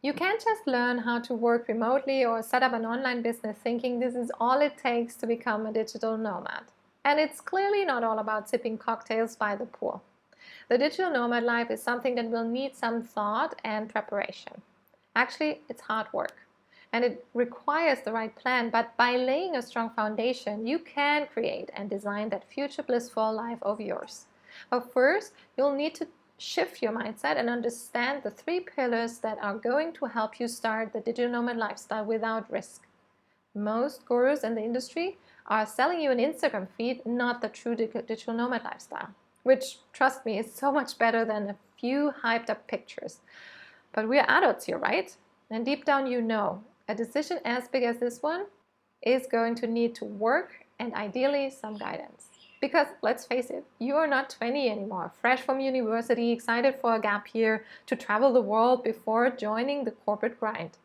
You can't just learn how to work remotely or set up an online business thinking this is all it takes to become a digital nomad. And it's clearly not all about sipping cocktails by the pool. The digital nomad life is something that will need some thought and preparation. Actually, it's hard work. And it requires the right plan, but by laying a strong foundation, you can create and design that future blissful life of yours. But first, you'll need to shift your mindset and understand the 3 pillars that are going to help you start the digital nomad lifestyle without risk. Most gurus in the industry are selling you an Instagram feed, not the true digital nomad lifestyle, which, trust me, is so much better than a few hyped up pictures. But we're adults here, right? And deep down, you know, a decision as big as this one is going to need to work and ideally some guidance. Because let's face it, you are not 20 anymore, fresh from university, excited for a gap year to travel the world before joining the corporate grind.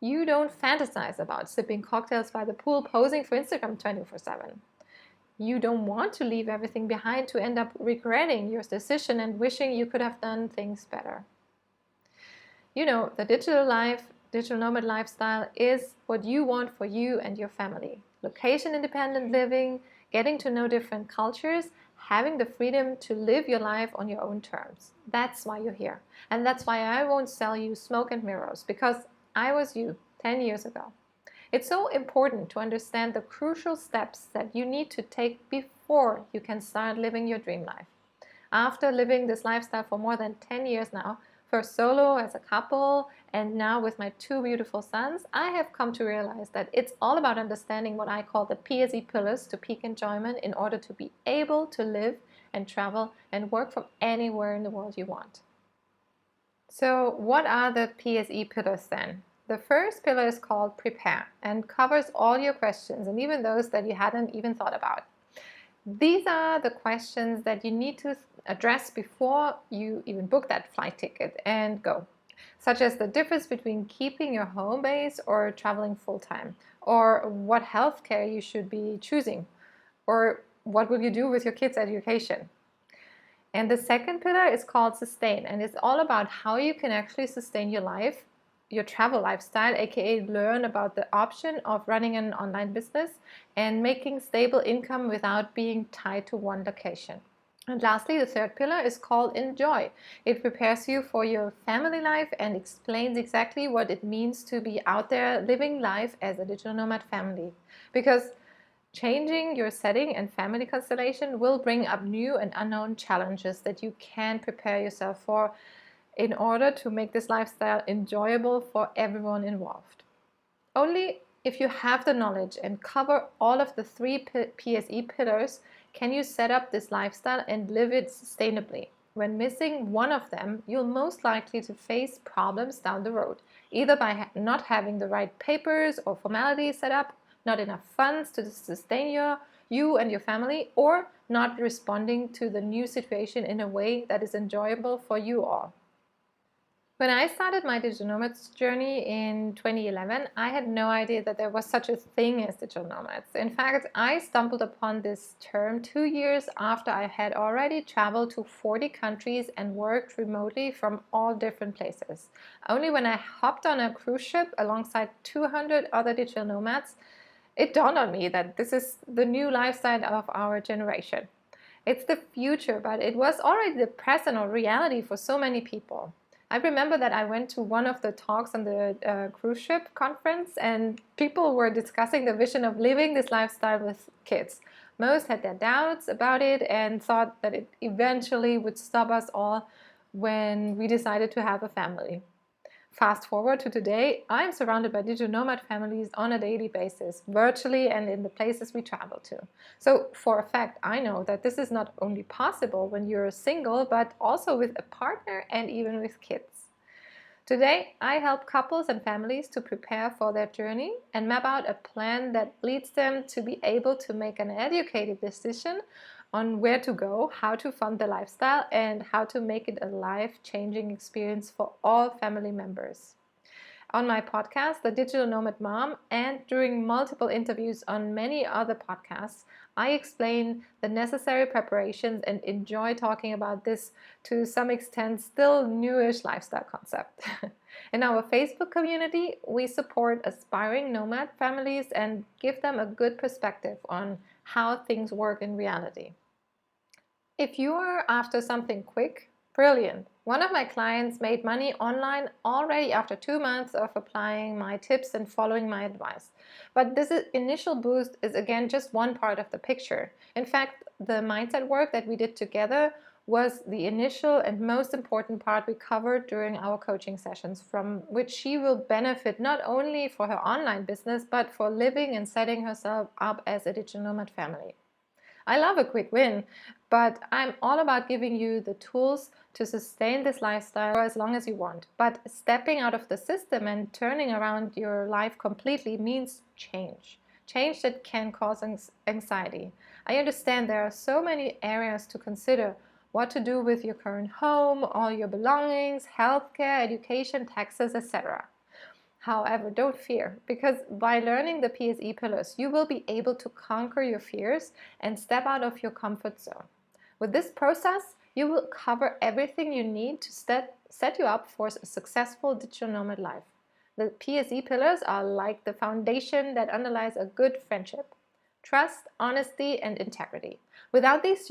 You don't fantasize about sipping cocktails by the pool, posing for Instagram 24/7. You don't want to leave everything behind to end up regretting your decision and wishing you could have done things better. You know, the digital nomad lifestyle is what you want for you and your family. Location independent living, getting to know different cultures, having the freedom to live your life on your own terms. That's why you're here. And that's why I won't sell you smoke and mirrors, because I was you 10 years ago. It's so important to understand the crucial steps that you need to take before you can start living your dream life. After living this lifestyle for more than 10 years now, first solo, as a couple, and now with my 2 beautiful sons, I have come to realize that it's all about understanding what I call the PSE pillars to peak enjoyment in order to be able to live and travel and work from anywhere in the world you want. So what are the PSE pillars then? The first pillar is called prepare and covers all your questions and even those that you hadn't even thought about. These are the questions that you need to address before you even book that flight ticket and go, such as the difference between keeping your home base or traveling full-time, or what healthcare you should be choosing, or what will you do with your kids' education. And the second pillar is called sustain, and it's all about how you can actually sustain your life, your travel lifestyle, aka learn about the option of running an online business and making stable income without being tied to one location. And lastly, the third pillar is called enjoy. It prepares you for your family life and explains exactly what it means to be out there living life as a digital nomad family. Because changing your setting and family constellation will bring up new and unknown challenges that you can prepare yourself for in order to make this lifestyle enjoyable for everyone involved. Only if you have the knowledge and cover all of the 3 PSE pillars can you set up this lifestyle and live it sustainably. When missing one of them, you'll most likely to face problems down the road, either by not having the right papers or formalities set up, not enough funds to sustain you and your family, or not responding to the new situation in a way that is enjoyable for you all. When I started my digital nomads journey in 2011, I had no idea that there was such a thing as digital nomads. In fact, I stumbled upon this term 2 years after I had already traveled to 40 countries and worked remotely from all different places. Only when I hopped on a cruise ship alongside 200 other digital nomads, it dawned on me that this is the new lifestyle of our generation. It's the future, but it was already the present or reality for so many people. I remember that I went to one of the talks on the cruise ship conference, and people were discussing the vision of living this lifestyle with kids. Most had their doubts about it and thought that it eventually would stop us all when we decided to have a family. Fast forward to today, I'm surrounded by digital nomad families on a daily basis, virtually and in the places we travel to. So for a fact, I know that this is not only possible when you're single, but also with a partner and even with kids. Today, I help couples and families to prepare for their journey and map out a plan that leads them to be able to make an educated decision on where to go, how to fund the lifestyle, and how to make it a life-changing experience for all family members. On my podcast, The Digital Nomad Mom, and during multiple interviews on many other podcasts, I explain the necessary preparations and enjoy talking about this to some extent still newish lifestyle concept. In our Facebook community, we support aspiring nomad families and give them a good perspective on how things work in reality. If you are after something quick, brilliant. One of my clients made money online already after 2 months of applying my tips and following my advice. But this initial boost is again just one part of the picture. In fact, the mindset work that we did together was the initial and most important part we covered during our coaching sessions, from which she will benefit not only for her online business, but for living and setting herself up as a digital nomad family. I love a quick win, but I'm all about giving you the tools to sustain this lifestyle for as long as you want. But stepping out of the system and turning around your life completely means change. Change that can cause anxiety. I understand there are so many areas to consider: what to do with your current home, all your belongings, healthcare, education, taxes, etc. However, don't fear, because by learning the PSE pillars, you will be able to conquer your fears and step out of your comfort zone. With this process, you will cover everything you need to set you up for a successful digital nomad life. The PSE pillars are like the foundation that underlies a good friendship: trust, honesty, and integrity. Without these,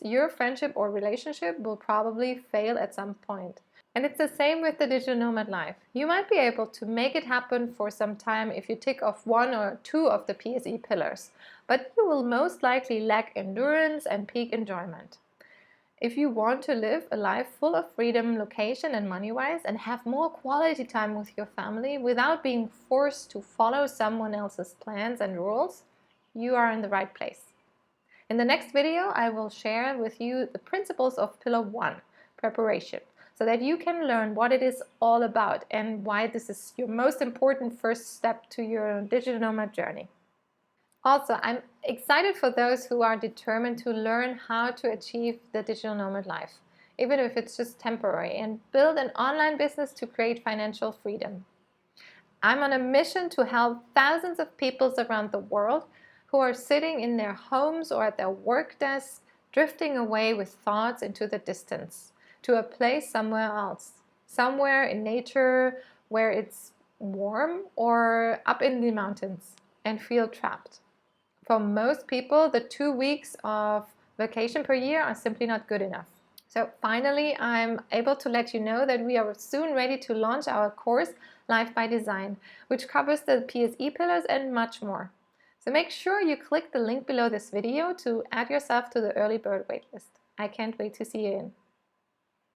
your friendship or relationship will probably fail at some point. And it's the same with the digital nomad life. You might be able to make it happen for some time if you tick off 1 or 2 of the PSE pillars, but you will most likely lack endurance and peak enjoyment. If you want to live a life full of freedom, location, and money-wise, and have more quality time with your family without being forced to follow someone else's plans and rules, you are in the right place. In the next video, I will share with you the principles of Pillar 1, preparation, so that you can learn what it is all about and why this is your most important first step to your digital nomad journey. Also, I'm excited for those who are determined to learn how to achieve the digital nomad life, even if it's just temporary, and build an online business to create financial freedom. I'm on a mission to help thousands of people around the world who are sitting in their homes or at their work desks, drifting away with thoughts into the distance, to a place somewhere else, somewhere in nature where it's warm, or up in the mountains, and feel trapped. For most people, the 2 weeks of vacation per year are simply not good enough. So finally, I'm able to let you know that we are soon ready to launch our course, Life by Design, which covers the PSE pillars and much more. So make sure you click the link below this video to add yourself to the early bird waitlist. I can't wait to see you in.